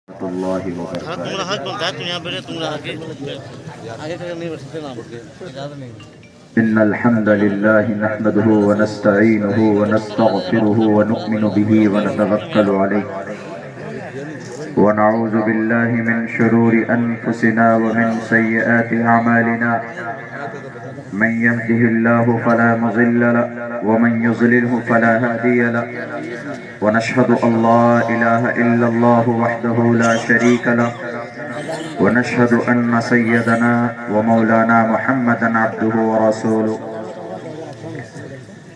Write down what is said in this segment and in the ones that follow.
ورحمۃ اللہ ہاں تمہارا وبرکاتہ۔ حق بنتا ہے، تم یہاں بیٹھے، تمہارا حق آگے کر نہیں بیٹھ سکتے نا بول کے اجازت نہیں ان الحمد للہ نحمده ونستعینه ونستغفره ونؤمن به ونتوکل علیہ ونعوذ باللہ من شرور انفسنا ومن سیئات اعمالنا من يهده الله فلا مضل له ومن يضلله فلا هادي له ونشهد ان لا اله الا الله وحده لا شريك له ونشهد ان سيدنا ومولانا محمدا عبده ورسوله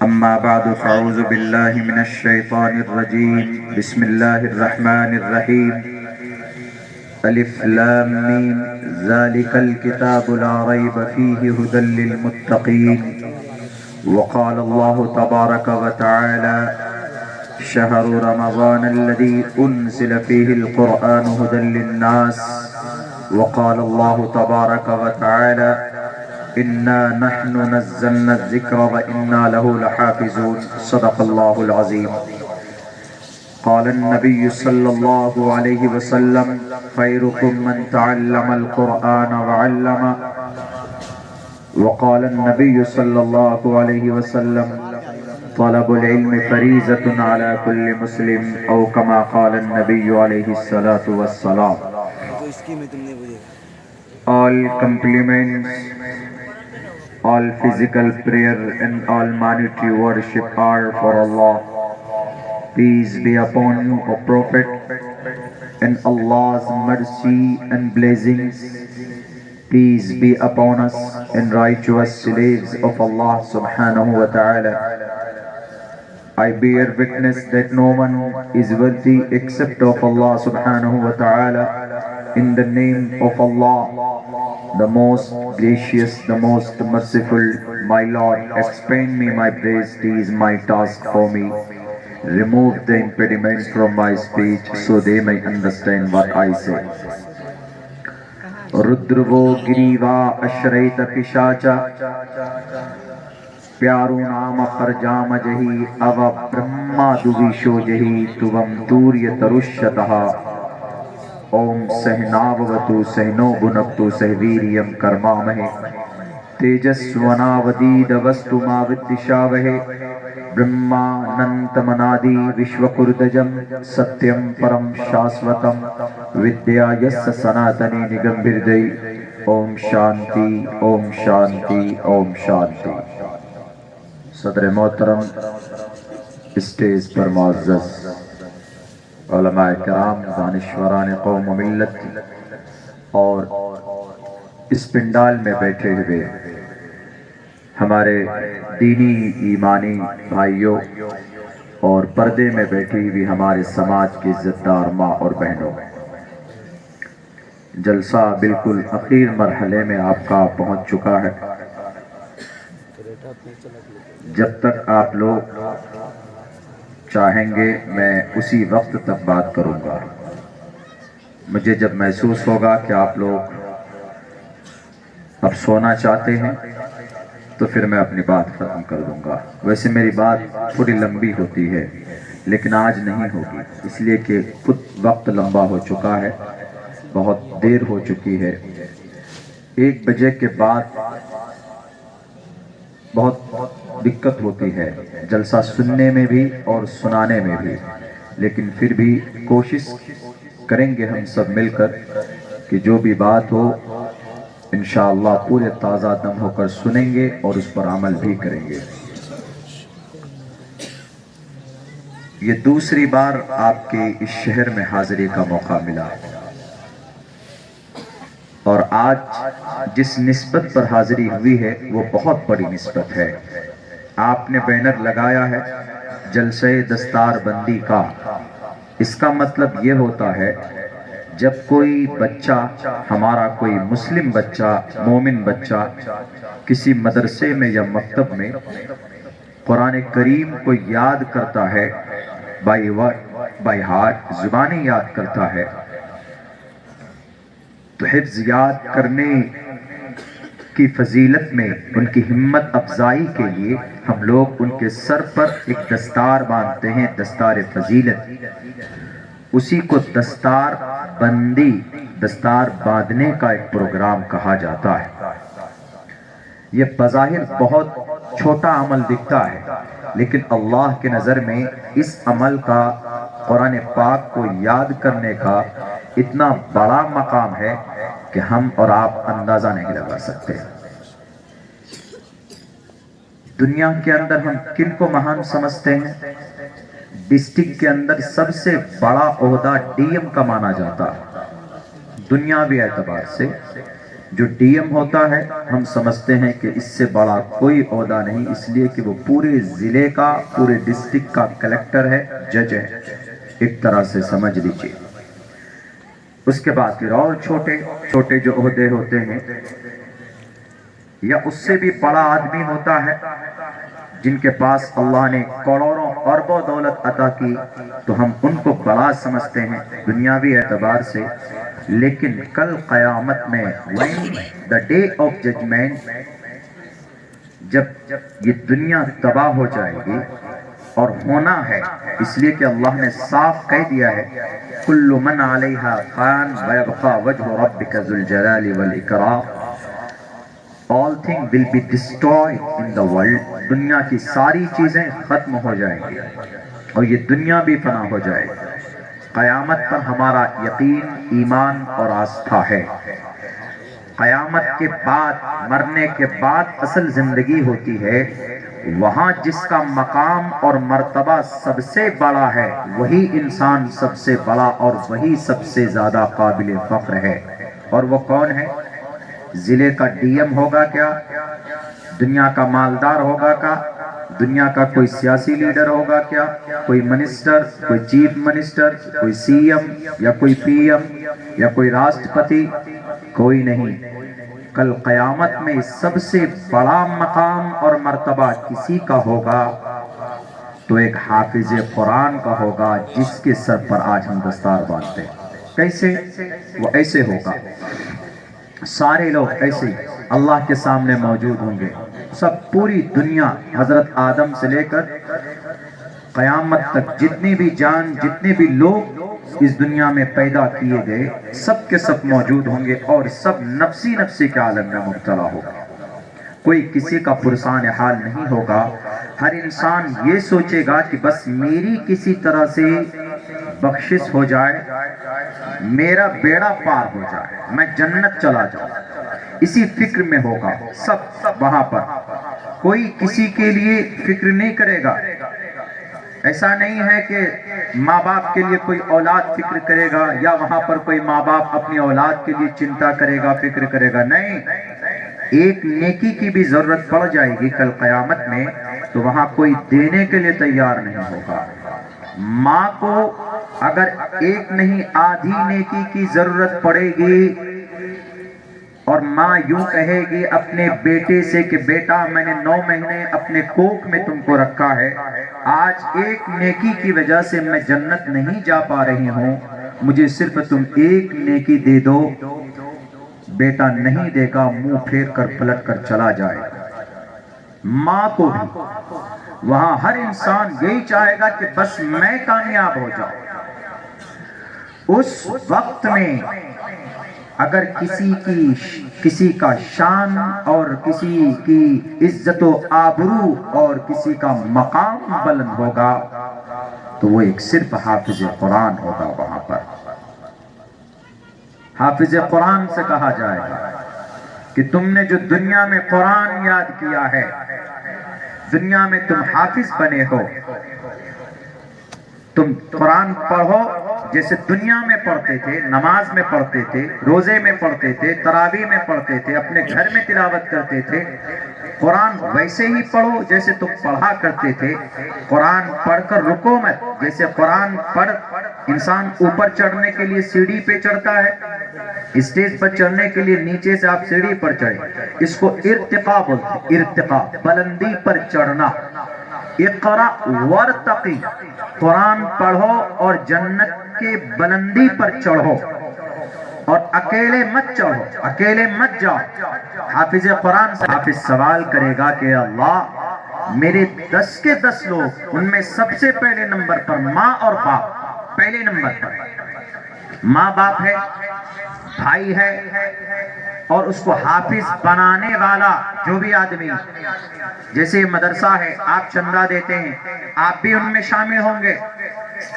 اما بعد فاعوذ بالله من الشيطان الرجيم بسم الله الرحمن الرحيم الف لام میم ذلك الكتاب لا ريب فيه هدى للمتقين وقال الله تبارك وتعالى شهر رمضان الذي انزل فيه القرآن هدى للناس وقال الله تبارك وتعالى إنا نحن نزلنا الذكر وإنا له لحافظون صدق الله العظيم قال النبي صلى الله عليه وسلم خيركم من تعلم القرآن وعلم وقال النبي صلى الله عليه وسلم طلب العلم فريضة على كل مسلم أو كما قال النبي عليه الصلاة والسلام. All compliments, all physical prayer and all monetary worship are for Allah. Peace be upon you, O Prophet, and Allah's mercy and blessings. Peace be upon us and righteous slaves of Allah subhanahu wa ta'ala. I bear witness that no one is worthy except of Allah subhanahu wa ta'ala. In the name of Allah, the most gracious, the most merciful, my Lord, expand me my praise, it is my task for me. Remove the impediment from my speech so they may understand what I say. Rudrvo giriva ashrayta pishacha Pyaru nama parjama jahi ava brahma duvisho jahi tuvam turya tarushataha Om sahnavavatu sahno bhunaktu sahviriyam karmamahe Tejasvanavadidavastu maviddishavahe Brahmanantamanadi vishvakurdajam satyam param shasvatam vidyayassa sanatani nigambirdai Om Shanti, Om Shanti, Om Shanti. صدر محترم stage پر معزز علماء کرام دانشوران قوم و ملت اور اس پنڈال میں بیٹھے ہوئے ہمارے دینی ایمانی بھائیوں اور پردے میں بیٹھی ہوئی ہمارے سماج کی عزت دار ماں اور بہنوں، جلسہ بالکل اخیر مرحلے میں آپ کا پہنچ چکا ہے. جب تک آپ لوگ چاہیں گے میں اسی وقت تک بات کروں گا. مجھے جب محسوس ہوگا کہ آپ لوگ اب سونا چاہتے ہیں تو پھر میں اپنی بات ختم کر دوں گا. ویسے میری بات تھوڑی لمبی ہوتی ہے لیکن آج نہیں ہوگی، اس لیے کہ خود وقت لمبا ہو چکا ہے، بہت دیر ہو چکی ہے. 1 بجے کے بعد بہت دقت ہوتی ہے جلسہ سننے میں بھی اور سنانے میں بھی، لیکن پھر بھی کوشش کریں گے ہم سب مل کر کہ جو بھی بات ہو انشاءاللہ پورے تازہ دم ہو کر سنیں گے اور اس پر عمل بھی کریں گے. یہ دوسری بار آپ کے اس شہر میں حاضری کا موقع ملا اور آج جس نسبت پر حاضری ہوئی ہے وہ بہت بڑی نسبت ہے. آپ نے بینر لگایا ہے جلسہ دستار بندی کا. اس کا مطلب یہ ہوتا ہے جب کوئی بچہ، ہمارا کوئی مسلم بچہ، مومن بچہ کسی مدرسے میں یا مکتب میں قرآن کریم کو یاد کرتا ہے، بائی ہارٹ زبانی یاد کرتا ہے، تو حفظ یاد کرنے کی فضیلت میں ان کی ہمت افزائی کے لیے ہم لوگ ان کے سر پر ایک دستار باندھتے ہیں، دستار فضیلت. اسی کو دستار بندی دستار باندھنے کا ایک پروگرام کہا جاتا ہے۔ یہ بظاہر بہت چھوٹا عمل دکھتا ہے، لیکن اللہ کے نظر میں اس عمل کا قرآن پاک کو یاد کرنے کا اتنا بڑا مقام ہے کہ ہم اور آپ اندازہ نہیں لگا سکتے۔ دنیا کے اندر ہم کن کو مہان سمجھتے ہیں؟ ڈسٹرکٹ کے اندر سب سے بڑا عہدہ ڈی ایم کا مانا جاتا ہے۔ دنیاوی اعتبار سے جو ڈی ایم ہوتا ہے ہم سمجھتے ہیں کہ اس سے بڑا کوئی عہدہ نہیں، اس لیے کہ وہ پورے ضلع کا، پورے ڈسٹرکٹ کا کلیکٹر ہے، جج ہے، ایک طرح سے سمجھ لیجئے۔ اس کے بعد پھر اور چھوٹے چھوٹے جو عہدے ہوتے ہیں، یا اس سے بھی بڑا آدمی ہوتا ہے جن کے پاس اللہ نے کروڑوں اربوں دولت عطا کی، تو ہم ان کو بڑا سمجھتے ہیں دنیاوی اعتبار سے۔ لیکن کل قیامت میں when the day of judgment، جب یہ دنیا تباہ ہو جائے گی، اور ہونا ہے اس لیے کہ اللہ نے صاف کہہ دیا ہے کل من علیہا فان ویبقى وجہ ربک ذو الجلال والاکرام، all things will be destroyed in the world، دنیا کی ساری چیزیں ختم ہو جائیں گی اور یہ دنیا بھی فنا ہو جائے گی۔ قیامت پر ہمارا یقین، ایمان اور آستھا ہے۔ قیامت کے بعد، مرنے کے بعد اصل زندگی ہوتی ہے، وہاں جس کا مقام اور مرتبہ سب سے بڑا ہے وہی انسان سب سے بڑا اور وہی سب سے زیادہ قابل فخر ہے۔ اور وہ کون ہے؟ ضلع کا ڈی ایم ہوگا کیا؟ دنیا کا مالدار ہوگا کیا؟ دنیا کا کوئی سیاسی لیڈر ہوگا کیا؟ کوئی منسٹر، کوئی چیف منسٹر، کوئی سی ایم یا کوئی پی ایم یا کوئی راشٹرپتی؟ کوئی نہیں۔ کل قیامت میں سب سے بڑا مقام اور مرتبہ کسی کا ہوگا تو ایک حافظ قرآن کا ہوگا، جس کے سر پر آج ہم دستار باندھتے ہیں۔ کیسے؟ وہ ایسے ہوگا، سارے لوگ ایسے اللہ کے سامنے موجود ہوں گے، سب پوری دنیا، حضرت آدم سے لے کر قیامت تک جتنی بھی جان، جتنے بھی لوگ اس دنیا میں پیدا کیے گئے، سب کے سب موجود ہوں گے اور سب نفسی نفسی کے عالم میں مبتلا ہوگا۔ کوئی کسی کا پرسان حال نہیں ہوگا۔ ہر انسان یہ سوچے گا کہ بس میری کسی طرح سے بخشش ہو جائے، میرا بیڑا پار ہو جائے، میں جنت چلا جاؤں، اسی فکر میں ہوگا سب وہاں پر۔ کوئی کسی کے لیے فکر نہیں کرے گا۔ ایسا نہیں ہے کہ ماں باپ کے لیے کوئی اولاد فکر کرے گا، یا وہاں پر کوئی ماں باپ اپنی اولاد کے لیے چنتا کرے گا، فکر کرے گا، نہیں۔ ایک نیکی کی بھی ضرورت پڑ جائے گی کل قیامت میں تو وہاں کوئی دینے کے لیے تیار نہیں ہوگا۔ ماں کو اگر ایک نہیں آدھی نیکی کی ضرورت پڑے گی، اور ماں یوں کہے گی اپنے بیٹے سے کہ بیٹا میں نے 9 مہینے اپنے کوکھ میں تم کو رکھا ہے، آج ایک نیکی کی وجہ سے میں جنت نہیں جا پا رہی ہوں، مجھے صرف تم ایک نیکی دے دو، بیٹا نہیں دے گا، منہ پھیر کر پلٹ کر چلا جائے گا۔ ماں کو بھی وہاں ہر انسان یہی چاہے گا کہ بس میں کامیاب ہو جاؤں۔ اس وقت میں اگر کسی کا شان اور کسی کی عزت و آبرو اور کسی کا مقام بلند ہوگا تو وہ ایک صرف حافظ قرآن ہوگا۔ وہاں پر حافظ قرآن سے کہا جائے گا کہ تم نے جو دنیا میں قرآن یاد کیا ہے، دنیا میں تم حافظ بنے ہو، تم قرآن پڑھو جیسے دنیا میں پڑھتے تھے، نماز میں پڑھتے تھے، روزے میں پڑھتے تھے، تراویح میں پڑھتے تھے، اپنے گھر میں تلاوت کرتے تھے، قرآن ویسے ہی پڑھو جیسے تم پڑھا کرتے تھے۔ قرآن پڑھ کر رکو مت، جیسے قرآن پڑھ انسان اوپر چڑھنے کے لیے سیڑھی پہ چڑھتا ہے، اسٹیج پر چڑھنے کے لیے نیچے سے آپ سیڑھی پر چڑھیں، اس کو ارتقاء بولتے ہیں۔ ارتقاء بلندی پر چڑھنا۔ اقرأ وارتقی، قرآن پڑھو اور جنت کے بلندی پر چڑھو، اور اکیلے مت چڑھو، اکیلے مت جاؤ۔ حافظ قرآن سے حافظ سوال کرے گا کہ اللہ میرے 10 کے 10 لوگ، ان میں سب سے پہلے نمبر پر ماں اور باپ، پہلے نمبر پر ماں باپ ہے، بھائی ہے، اور اس کو حافظ بنانے والا جو بھی آدمی، جیسے مدرسہ ہے، آپ چندہ دیتے ہیں، آپ بھی ان میں شامل ہوں گے،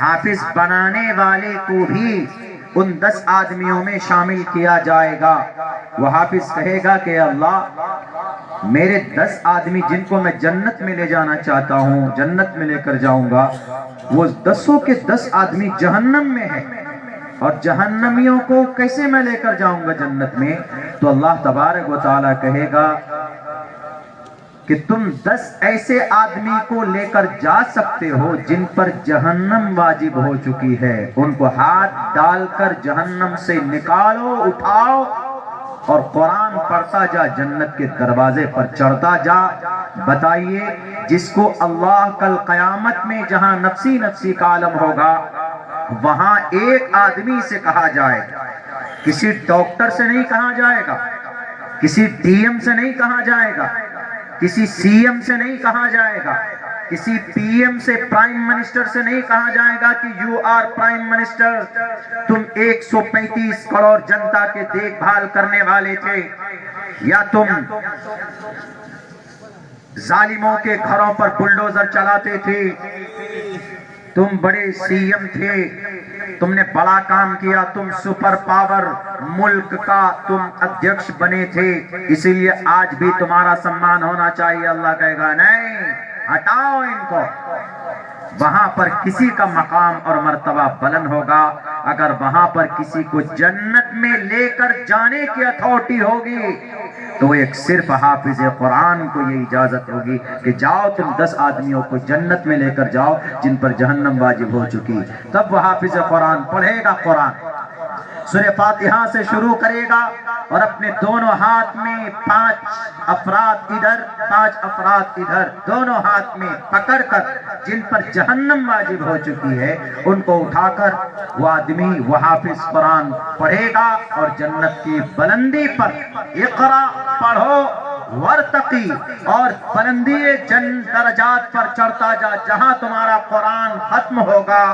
حافظ بنانے والے کو بھی ان 10 آدمیوں میں شامل کیا جائے گا۔ وہ حافظ کہے گا کہ اللہ میرے 10 آدمی جن کو میں جنت میں لے جانا چاہتا ہوں، جنت میں لے کر جاؤں گا، وہ 10 کے 10 آدمی جہنم میں ہیں، اور جہنمیوں کو کیسے میں لے کر جاؤں گا جنت میں؟ تو اللہ تبارک و تعالیٰ کہے گا کہ تم 10 ایسے آدمی کو لے کر جا سکتے ہو جن پر جہنم واجب ہو چکی ہے، ان کو ہاتھ ڈال کر جہنم سے نکالو، اٹھاؤ، اور قرآن پڑھتا جا، جنت کے دروازے پر چڑھتا جا۔ بتائیے جس کو اللہ کل قیامت میں جہاں نفسی نفسی کا عالم ہوگا، وہاں ایک آدمی سے کہا جائے، کسی ڈاکٹر سے نہیں کہا جائے گا، کسی ڈی ایم سے نہیں کہا جائے گا، کسی سی ایم سے نہیں کہا جائے گا، کسی پی ایم سے، پرائم منسٹر سے نہیں کہا جائے گا کہ یو آر پرائم منسٹر، تم 135 کروڑ جنتا کے دیکھ بھال کرنے والے تھے، یا تم ظالموں کے گھروں پر بلڈوزر چلاتے تھے، تم بڑے سی ایم تھے، تم نے بڑا کام کیا، تم سپر پاور ملک کا تم ادھیکش بنے تھے، اسی لیے آج بھی تمہارا سمان ہونا چاہیے۔ اللہ کہے گا نہیں، ہٹاؤ ان کو۔ وہاں پر کسی کا مقام اور مرتبہ بلند ہوگا اگر وہاں پر کسی کو جنت میں لے کر جانے کی اتھارٹی ہوگی، تو ایک صرف حافظ قرآن کو یہ اجازت ہوگی کہ جاؤ تم 10 آدمیوں کو جنت میں لے کر جاؤ جن پر جہنم واجب ہو چکی۔ تب وہ حافظ قرآن پڑھے گا، قرآن سورہ فاتحہ سے شروع کرے گا، اور اپنے دونوں ہاتھ میں 5 افراد ادھر 5 افراد ادھر، دونوں ہاتھ میں پکڑ کر جن پر جہنم واجب ہو چکی ہے ان کو اٹھا کر وہ آدمی، وہ حافظ قرآن پڑھے گا، اور جنت کی بلندی پر اقرا پڑھو ورتقی، اور بلندی درجات پر چڑھتا جا، جہاں تمہارا قرآن ختم ہوگا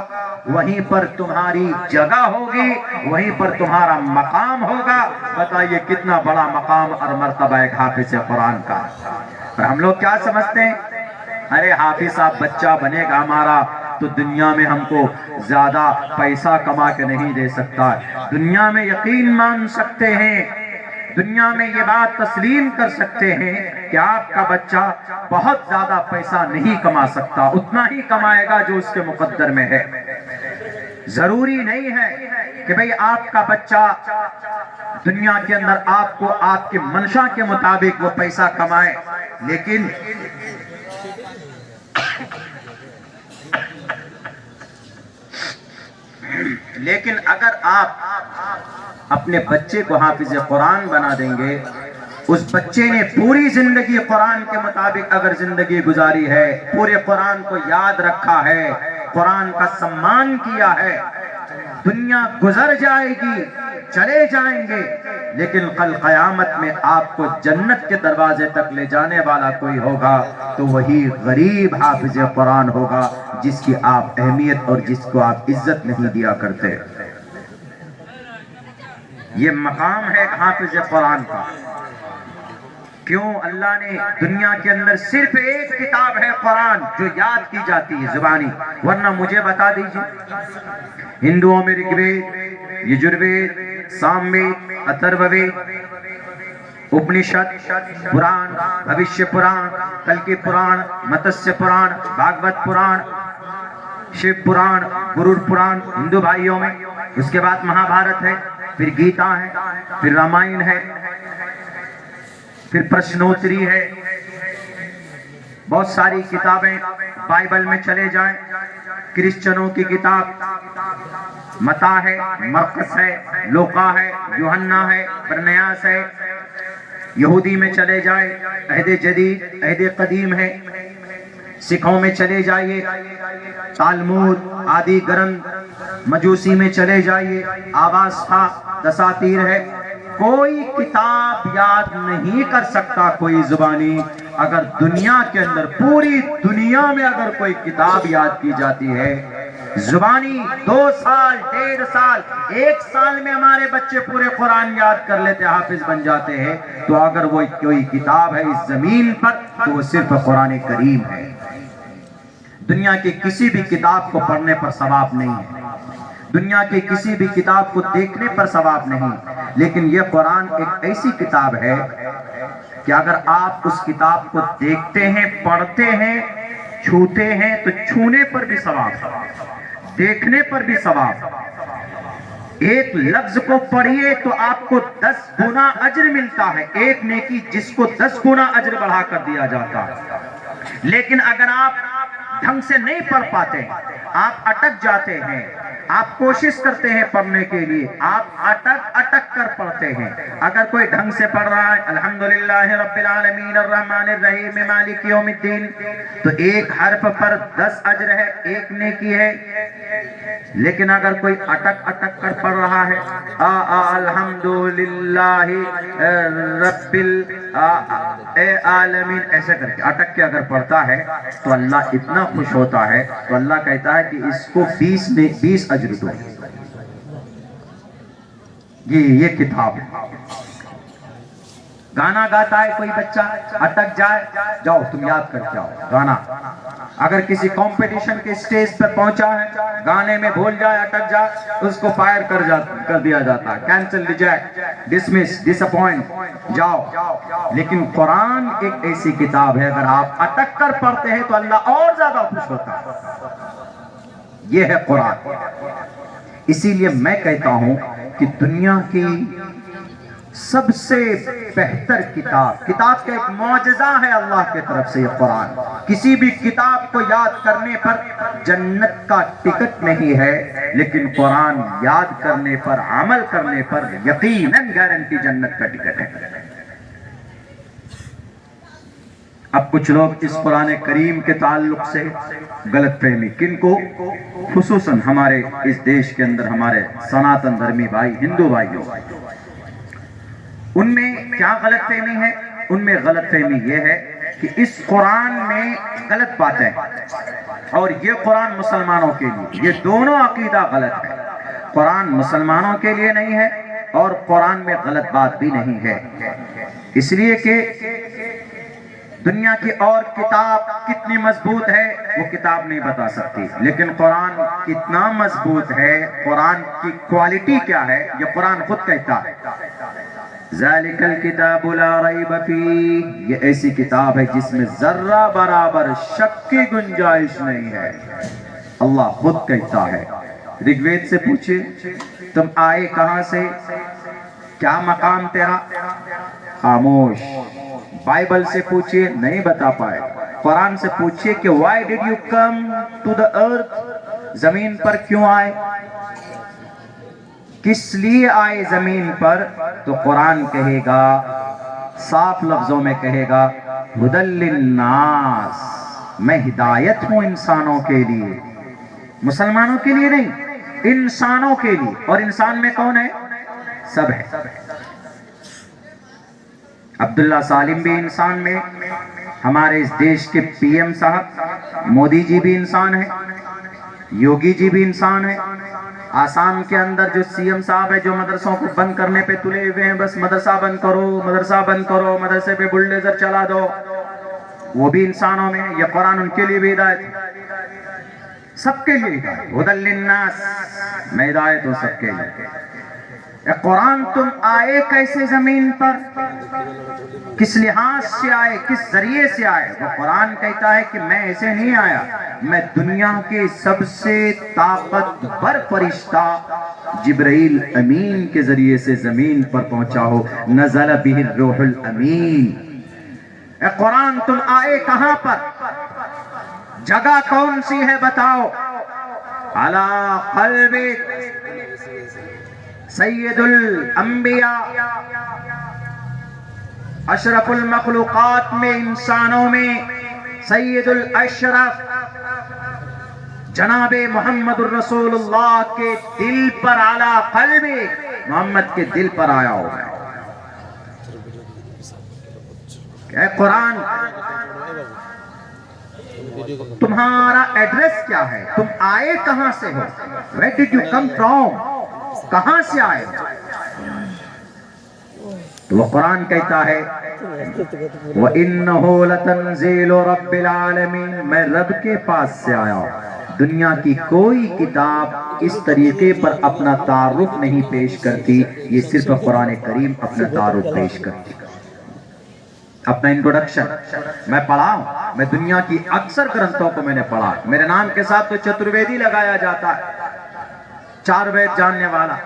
وہیں پر تمہاری جگہ ہوگی، وہیں پر تمہارا مقام ہوگا۔ بتائیے کتنا بڑا مقام اور مرتبہ ایک حافظ قرآن کا۔ اور ہم لوگ کیا سمجھتے ہیں، ارے حافظ صاحب بچہ بنے گا ہمارا تو دنیا میں ہم کو زیادہ پیسہ کما کے نہیں دے سکتا، دنیا میں یقین مان سکتے ہیں، دنیا میں یہ بات تسلیم کر سکتے ہیں کہ آپ کا بچہ بہت زیادہ پیسہ نہیں کما سکتا، اتنا ہی کمائے گا جو اس کے مقدر میں ہے۔ ضروری نہیں ہے کہ بھئی آپ کا بچہ دنیا کے اندر آپ کو آپ کے منشا کے مطابق وہ پیسہ کمائے، لیکن اگر آپ اپنے بچے کو حافظ قرآن بنا دیں گے، اس بچے نے پوری زندگی قرآن کے مطابق اگر زندگی گزاری ہے، پورے قرآن کو یاد رکھا ہے، قرآن کا سمان کیا ہے، دنیا گزر جائے گی، چلے جائیں گے، لیکن کل قیامت میں آپ کو جنت کے دروازے تک لے جانے والا کوئی ہوگا تو وہی غریب حافظ قرآن ہوگا جس کی آپ اہمیت اور جس کو آپ عزت نہیں دیا کرتے۔ یہ مقام ہے حافظ قرآن کا۔ کیوں اللہ نے دنیا کے اندر صرف ایک کتاب ہے قرآن جو یاد کی جاتی ہے زبانی، ورنہ مجھے بتا دیجئے ہندوؤں میں رگ وید، یجروید، سام وید، اتھرو وید، اپنشد، پران، بھوشیہ پران، کلکی پران، متسیہ پران، بھاگوت پران، شیو پران، گروڑ پران ہندو بھائیوں میں، اس کے بعد مہا بھارت ہے، پھر گیتا ہے، پھر رامائن ہے، پھر پرشنوتری ہے، بہت ساری کتابیں، بائبل میں چلے جائیں، کرسچنوں کی کتاب متا ہے، مرقس ہے، لوقا ہے، یوحنا ہے، برنیاس ہے، یہودی میں چلے جائے عہد جدید، عہد قدیم ہے، سکھوں میں چلے جائیے تالمود، آدی گرنتھ، مجوسی میں چلے جائیے آواستھا، دساتیر ہے۔ کوئی کتاب یاد نہیں کر سکتا کوئی زبانی، اگر دنیا کے اندر پوری دنیا میں اگر کوئی کتاب یاد کی جاتی ہے زبانی 2 سال 1.5 سال 1 سال میں ہمارے بچے پورے قرآن یاد کر لیتے، حافظ بن جاتے ہیں. تو اگر وہ کوئی کتاب ہے اس زمین پر تو وہ صرف قرآن کریم ہے. دنیا کی کسی بھی کتاب کو پڑھنے پر ثواب نہیں ہے، دنیا کی کسی بھی کتاب کو دیکھنے پر ثواب نہیں، لیکن یہ قرآن ایک ایسی کتاب ہے کہ اگر آپ اس کتاب کو دیکھتے ہیں، پڑھتے ہیں، چھوتے ہیں تو چھونے پر بھی ثواب، دیکھنے پر بھی ثواب. ایک لفظ کو پڑھیے تو آپ کو 10 گنا اجر ملتا ہے، ایک نیکی جس کو 10 گنا اجر بڑھا کر دیا جاتا ہے. لیکن اگر آپ ڈھنگ سے نہیں پڑھ پاتے، آپ اٹک جاتے ہیں، آپ کوشش کرتے ہیں پڑھنے کے لیے، آپ اٹک کر پڑھتے ہیں. اگر کوئی ڈھنگ سے پڑھ رہا ہے الحمدللہ رب العالمین الرحمن الرحیم مالک یوم الدین، تو ایک حرف پر 10 اجر ہے، ایک نیکی ہے. لیکن اگر کوئی اٹک کر پڑھ رہا ہے الحمدللہ رب العالمین ایسے کر کے اٹک کے اگر پڑھتا ہے تو اللہ اتنا خوش ہوتا ہے، تو اللہ کہتا ہے کہ اس کو 20 اجر دو. یہ کتاب ہے. گانا گاتا ہے کوئی بچہ، اٹک جائے، جاؤ تم یاد کر کے آؤ گانا. اگر کسی کمپٹیشن کے سٹیج پر پہنچا ہے، گانے میں بھول جائے، اٹک جائے، اس کو فائر کر دیا جاتا ہے، کینسل، ریجیکٹ، ڈسمس، ڈس اپوائنٹ، جاؤ. لیکن قرآن ایک ایسی کتاب ہے، اگر آپ اٹک کر پڑھتے ہیں تو اللہ اور زیادہ خوش ہوتا ہے. یہ ہے قرآن. اسی لیے میں کہتا ہوں کہ دنیا کی سب سے بہتر کتاب کا ایک معجزہ ہے اللہ کی طرف سے یہ قرآن. کسی بھی کتاب کو یاد کرنے پر جنت کا ٹکٹ نہیں ہے، لیکن قرآن یاد کرنے پر، عمل کرنے پر یقیناً گارنٹی جنت کا ٹکٹ ہے. اب کچھ لوگ اس قرآن کریم کے تعلق سے غلط فہمی، کن کو؟ خصوصاً ہمارے اس دیش کے اندر ہمارے سناتن دھرمی بھائی، ہندو بھائیوں، ان میں کیا غلط فہمی ہے؟ ان میں غلط فہمی یہ ہے کہ اس قرآن میں غلط باتیں، اور یہ قرآن مسلمانوں کے لیے، یہ دونوں عقیدہ غلط ہے. قرآن مسلمانوں کے لیے نہیں ہے اور قرآن میں غلط بات بھی نہیں ہے. اس لیے کہ دنیا کی اور کتاب کتنی مضبوط ہے وہ کتاب نہیں بتا سکتی، لیکن قرآن کتنا مضبوط ہے، قرآن کی کوالٹی کیا ہے، یہ قرآن خود کہتا ہے. ذالک الکتاب لا ریب فیہ، یہ ایسی کتاب ہے جس میں ذرہ برابر شک کی گنجائش نہیں ہے. اللہ خود کہتا ہے. رگ وید سے پوچھے تم آئے کہاں سے، کیا مقام تیرا، خاموش. بائبل سے پوچھئے نہیں بتا پائے. قرآن سے پوچھئے کہ why did you come to the earth، زمین پر کیوں آئے، کس لیے آئے زمین پر، تو قرآن کہے گا، صاف لفظوں میں کہے گا، ہدی للناس، میں ہدایت ہوں انسانوں کے لیے، مسلمانوں کے لیے نہیں، انسانوں کے لیے. اور انسان میں کون ہے؟ سب ہے. عبداللہ سالم بھی انسان میں، ہمارے اس دیش کے پی ایم صاحب مودی جی بھی انسان ہیں، یوگی جی بھی انسان ہیں. آسام کے اندر جو سی ایم صاحب ہے، جو مدرسوں کو بند کرنے پہ تلے ہوئے ہیں، بس مدرسہ بند کرو، مدرسہ بند کرو، مدرسے پہ بلڈوزر چلا دو، وہ بھی انسانوں میں. یہ قرآن ان کے لیے بھی ہدایت ہے، سب کے لیے ہدایت. ہدی للناس، میں ہدایت ہوں سب کے لیے. قرآن تم آئے کیسے زمین پر، کس لحاظ سے آئے، کس ذریعے سے آئے؟ وہ قرآن کہتا ہے کہ میں ایسے نہیں آیا، میں دنیا کے سب سے طاقتور فرشتہ جبرائیل امین کے ذریعے سے زمین پر پہنچا ہو. نزل بہ الروح الامین. اے قرآن تم آئے کہاں پر، جگہ کون سی ہے بتاؤ. علی قلبک، سید الانبیاء، اشرف المخلوقات میں، انسانوں میں سید الاشرف جناب محمد الرسول اللہ کے دل پر، علی قلبک، محمد کے دل پر آیا ہوا ہے. اے قرآن تمہارا ایڈریس کیا ہے؟ تم آئے کہاں سے ہو؟ Where did you come from? کہاں سے آئے؟ تو وہ قرآن کہتا ہے وَإِنَّهُ لَتَنزِيلُ رَبِّ الْعَالَمِينَ، میں رب کے پاس سے آیا ہوں۔ دنیا کی کوئی کتاب اس طریقے پر اپنا تعارف نہیں پیش کرتی، یہ صرف قرآن کریم اپنا تعارف پیش کرتی۔ اپنا انٹروڈکشن میں پڑھا ہوں، میں دنیا کی اکثر گرنتھوں کو میں نے پڑھا، میرے نام کے ساتھ تو چترویدی لگایا جاتا ہے، 4 وید جاننے والا۔